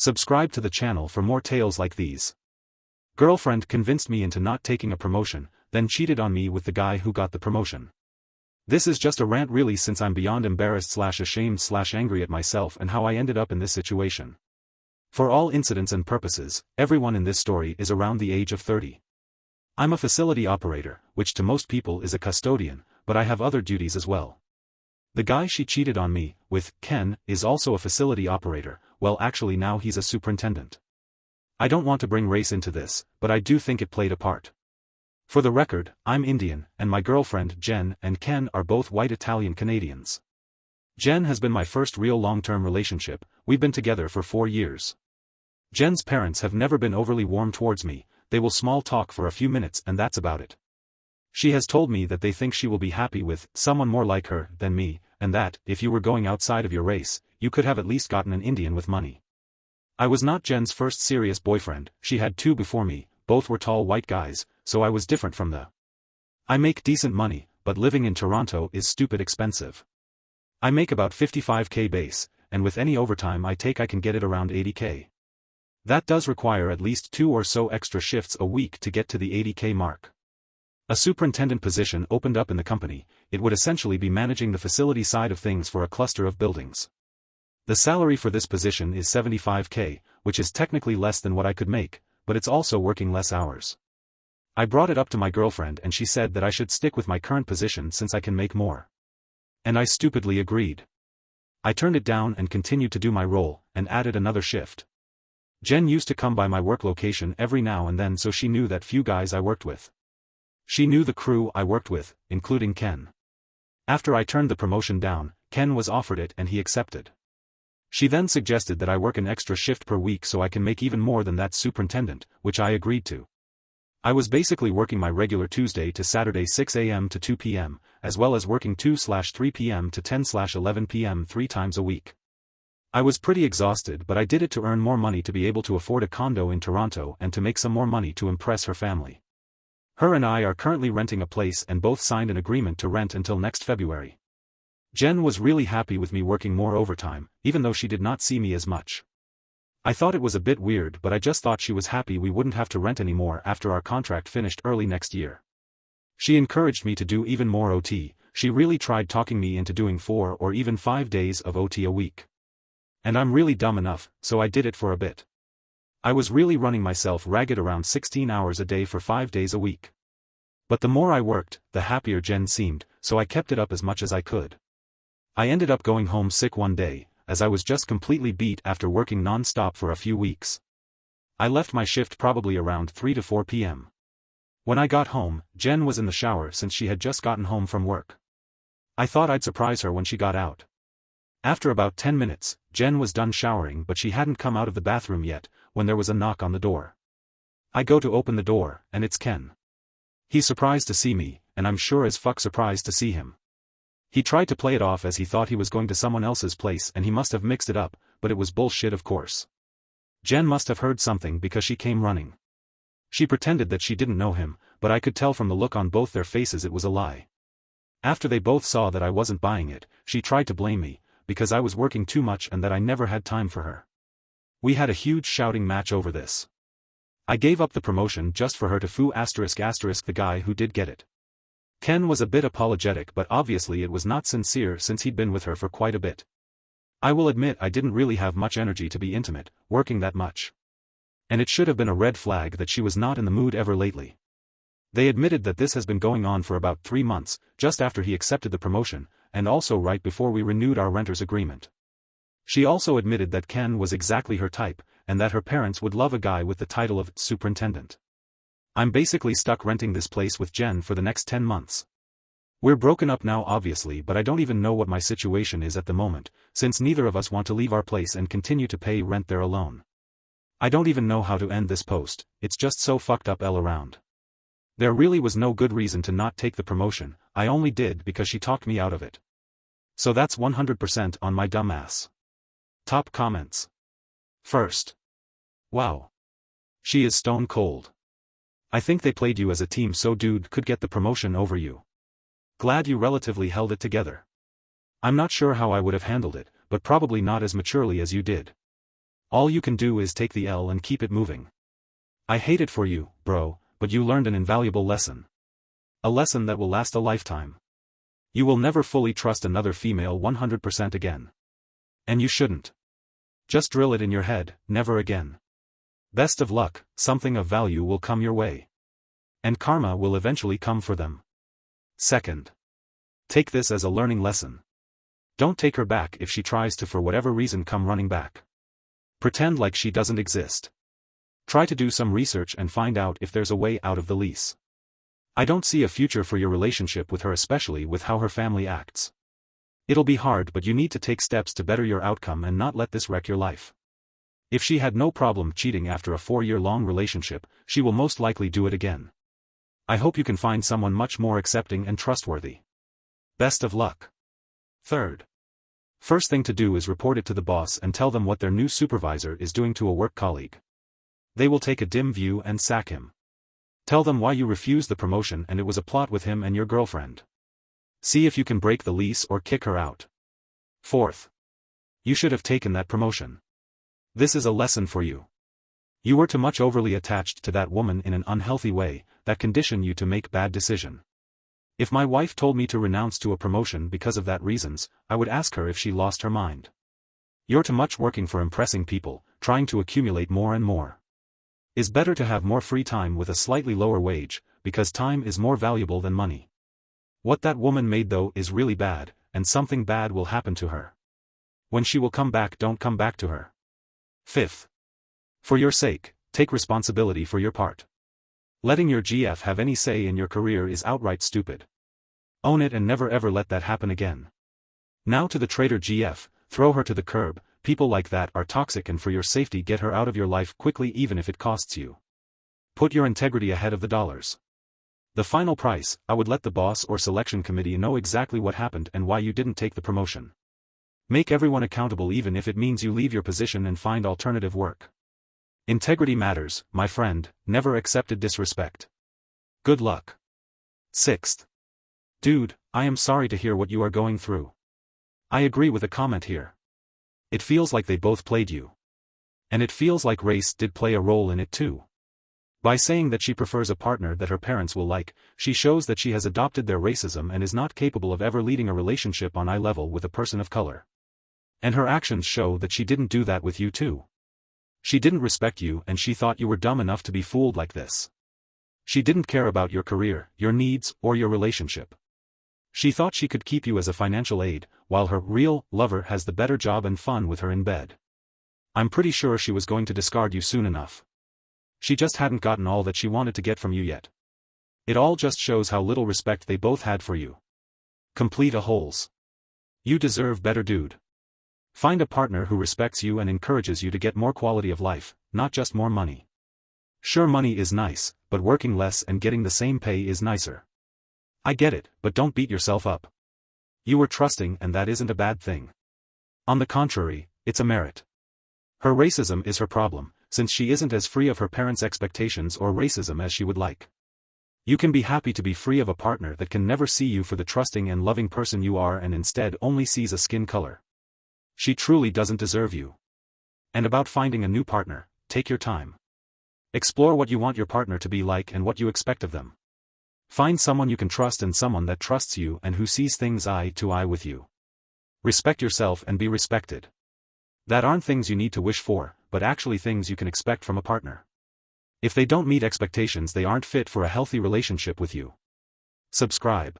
Subscribe to the channel for more tales like these. Girlfriend convinced me into not taking a promotion, then cheated on me with the guy who got the promotion. This is just a rant really, since I'm beyond embarrassed/ashamed/angry at myself and how I ended up in this situation. For all incidents and purposes, everyone in this story is around the age of 30. I'm a facility operator, which to most people is a custodian, but I have other duties as well. The guy she cheated on me with, Ken, is also a facility operator. Well, actually now he's a superintendent. I don't want to bring race into this, but I do think it played a part. For the record, I'm Indian, and my girlfriend Jen and Ken are both white Italian Canadians. Jen has been my first real long-term relationship. We've been together for 4 years. Jen's parents have never been overly warm towards me. They will small talk for a few minutes and that's about it. She has told me that they think she will be happy with someone more like her than me, and that, if you were going outside of your race, you could have at least gotten an Indian with money. I was not Jen's first serious boyfriend. She had 2 before me, both were tall white guys, so I was different from the. I make decent money, but living in Toronto is stupid expensive. I make about 55k base, and with any overtime I take I can get it around 80k. That does require at least 2 or so extra shifts a week to get to the 80k mark. A superintendent position opened up in the company. It would essentially be managing the facility side of things for a cluster of buildings. The salary for this position is 75k, which is technically less than what I could make, but it's also working less hours. I brought it up to my girlfriend and she said that I should stick with my current position since I can make more. And I stupidly agreed. I turned it down and continued to do my role, and added another shift. Jen used to come by my work location every now and then, so she knew that few guys I worked with. She knew the crew I worked with, including Ken. After I turned the promotion down, Ken was offered it and he accepted. She then suggested that I work an extra shift per week so I can make even more than that superintendent, which I agreed to. I was basically working my regular Tuesday to Saturday 6 a.m. to 2 p.m., as well as working 2/3 p.m. to 10/11 p.m. 3 times a week. I was pretty exhausted, but I did it to earn more money to be able to afford a condo in Toronto and to make some more money to impress her family. Her and I are currently renting a place and both signed an agreement to rent until next February. Jen was really happy with me working more overtime, even though she did not see me as much. I thought it was a bit weird, but I just thought she was happy we wouldn't have to rent anymore after our contract finished early next year. She encouraged me to do even more OT. She really tried talking me into doing 4 or even 5 days of OT a week. And I'm really dumb enough, so I did it for a bit. I was really running myself ragged, around 16 hours a day for 5 days a week. But the more I worked, the happier Jen seemed, so I kept it up as much as I could. I ended up going home sick one day, as I was just completely beat after working non-stop for a few weeks. I left my shift probably around 3 to 4 p.m. When I got home, Jen was in the shower since she had just gotten home from work. I thought I'd surprise her when she got out. After about 10 minutes, Jen was done showering, but she hadn't come out of the bathroom yet, when there was a knock on the door. I go to open the door, and it's Ken. He's surprised to see me, and I'm sure as fuck surprised to see him. He tried to play it off as he thought he was going to someone else's place and he must have mixed it up, but it was bullshit, of course. Jen must have heard something because she came running. She pretended that she didn't know him, but I could tell from the look on both their faces it was a lie. After they both saw that I wasn't buying it, she tried to blame me, because I was working too much and that I never had time for her. We had a huge shouting match over this. I gave up the promotion just for her to foo *** the guy who did get it. Ken was a bit apologetic, but obviously it was not sincere since he'd been with her for quite a bit. I will admit I didn't really have much energy to be intimate, working that much. And it should have been a red flag that she was not in the mood ever lately. They admitted that this has been going on for about 3 months, just after he accepted the promotion, and also right before we renewed our renter's agreement. She also admitted that Ken was exactly her type, and that her parents would love a guy with the title of superintendent. I'm basically stuck renting this place with Jen for the next 10 months. We're broken up now obviously, but I don't even know what my situation is at the moment, since neither of us want to leave our place and continue to pay rent there alone. I don't even know how to end this post, it's just so fucked up all around. There really was no good reason to not take the promotion, I only did because she talked me out of it. So that's 100% on my dumb ass. Top comments. First. Wow. She is stone cold. I think they played you as a team so dude could get the promotion over you. Glad you relatively held it together. I'm not sure how I would have handled it, but probably not as maturely as you did. All you can do is take the L and keep it moving. I hate it for you, bro, but you learned an invaluable lesson. A lesson that will last a lifetime. You will never fully trust another female 100% again. And you shouldn't. Just drill it in your head, never again. Best of luck, something of value will come your way. And karma will eventually come for them. Second. Take this as a learning lesson. Don't take her back if she tries to for whatever reason come running back. Pretend like she doesn't exist. Try to do some research and find out if there's a way out of the lease. I don't see a future for your relationship with her, especially with how her family acts. It'll be hard, but you need to take steps to better your outcome and not let this wreck your life. If she had no problem cheating after a 4-year-long relationship, she will most likely do it again. I hope you can find someone much more accepting and trustworthy. Best of luck. Third. First thing to do is report it to the boss and tell them what their new supervisor is doing to a work colleague. They will take a dim view and sack him. Tell them why you refused the promotion and it was a plot with him and your girlfriend. See if you can break the lease or kick her out. Fourth. You should have taken that promotion. This is a lesson for you. You were too much overly attached to that woman in an unhealthy way, that conditioned you to make bad decisions. If my wife told me to renounce to a promotion because of that reasons, I would ask her if she lost her mind. You're too much working for impressing people, trying to accumulate more and more. It's better to have more free time with a slightly lower wage, because time is more valuable than money. What that woman made though is really bad, and something bad will happen to her. When she will come back, don't come back to her. Fifth. For your sake, take responsibility for your part. Letting your GF have any say in your career is outright stupid. Own it and never ever let that happen again. Now to the traitor GF, throw her to the curb. People like that are toxic, and for your safety get her out of your life quickly, even if it costs you. Put your integrity ahead of the dollars. The final price, I would let the boss or selection committee know exactly what happened and why you didn't take the promotion. Make everyone accountable, even if it means you leave your position and find alternative work. Integrity matters, my friend, never accepted disrespect. Good luck. Sixth. Dude, I am sorry to hear what you are going through. I agree with a comment here. It feels like they both played you. And it feels like race did play a role in it too. By saying that she prefers a partner that her parents will like, she shows that she has adopted their racism and is not capable of ever leading a relationship on eye level with a person of color. And her actions show that she didn't do that with you too. She didn't respect you, and she thought you were dumb enough to be fooled like this. She didn't care about your career, your needs, or your relationship. She thought she could keep you as a financial aid, while her real lover has the better job and fun with her in bed. I'm pretty sure she was going to discard you soon enough. She just hadn't gotten all that she wanted to get from you yet. It all just shows how little respect they both had for you. Complete a holes. You deserve better, dude. Find a partner who respects you and encourages you to get more quality of life, not just more money. Sure, money is nice, but working less and getting the same pay is nicer. I get it, but don't beat yourself up. You were trusting, and that isn't a bad thing. On the contrary, it's a merit. Her racism is her problem, since she isn't as free of her parents' expectations or racism as she would like. You can be happy to be free of a partner that can never see you for the trusting and loving person you are and instead only sees a skin color. She truly doesn't deserve you. And about finding a new partner, take your time. Explore what you want your partner to be like and what you expect of them. Find someone you can trust and someone that trusts you and who sees things eye to eye with you. Respect yourself and be respected. That aren't things you need to wish for, but actually things you can expect from a partner. If they don't meet expectations, they aren't fit for a healthy relationship with you. Subscribe.